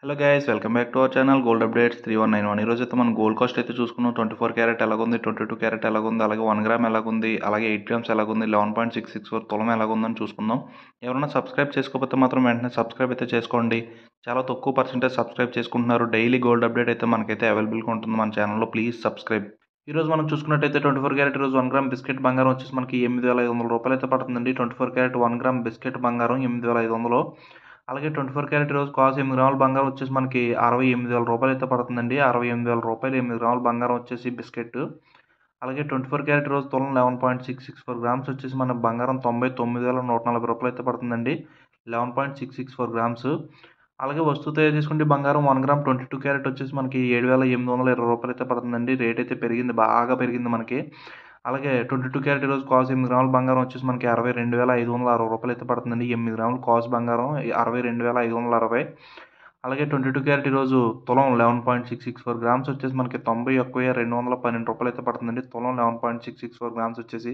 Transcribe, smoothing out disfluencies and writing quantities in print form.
Hello guys, welcome back to our channel gold updates 3191. ఈరోజు అయితే మనం గోల్డ్ కాస్ట్ అయితే చూసుకున్నాం. 24 క్యారెట్ ఎలాగుంది, 22 క్యారెట్ ఎలాగుంది, అలాగే 1 గ్రామ్ ఎలాగుంది, అలాగే 8 గ్రామ్స్ ఎలాగుంది, 11.664 తులం ఎలాగుందని చూసుకుందాం. ఎవరైనా సబ్స్క్రైబ్ చేసుకోకపోతే మాత్రం వెంటనే సబ్స్క్రైబ్ అయితే చేసుకోండి. చాలా తక్కువ పర్సెంటేజ్ సబ్స్క్రైబ్ చేసుకుంటున్నారు. డైలీ గోల్డ్ అప్డేట్ అయితే మనకైతే అవైలబుల్గా ఉంటుంది మన ఛానల్లో. Please subscribe. ఈ రోజు మనం చూసుకున్నట్టయితే 24 క్యారెట్ రోజు 1 గ్రామ్ బిస్కెట్ బంగారం వచ్చేసి మనకి 8,500 రూపాయలు అయితే పడుతుందండి. 24 క్యారెట్ 1 గ్రామ్ బిస్కెట్ బంగారం 8,500. అలాగే 24 క్యారెట్ రోజు కాస్ట్ 8 గ్రాముల బంగారం వచ్చేసి మనకి 68,000 రూపాయలు అయితే పడుతుందండి. 68,000 రూపాయలు 8 గ్రాముల బంగారం వచ్చేసి బిస్కెట్. అలాగే 24 క్యారెట్ రోజు తులం 11.664 గ్రామ్స్ వచ్చేసి మన బంగారం 99,140 రూపాయలు అయితే పడుతుందండి. 11.664 గ్రామ్స్. అలాగే వస్తువు తయారు చేసుకుంటే బంగారం 1 గ్రామ్ 22 క్యారెట్ వచ్చేసి మనకి 7,820 రూపాయలు అయితే పడుతుందండి. రేట్ అయితే పెరిగింది, బాగా పెరిగింది మనకి. అలాగే 22 క్యారెట్ రోజు కాస్ట్ 8 గ్రాముల బంగారం వచ్చేసి మనకి 62,560 రూపాయలు అయితే పడుతుందండి. 8 గ్రాముల కాస్ట్ బంగారం 62,560. అలాగే 22 క్యారెట్ రోజు తులం 11.664 గ్రామ్స్ వచ్చేసి మనకి 91,212 రూపాయలు అయితే పడుతుందండి. తులం 11.664 గ్రామ్స్ వచ్చేసి.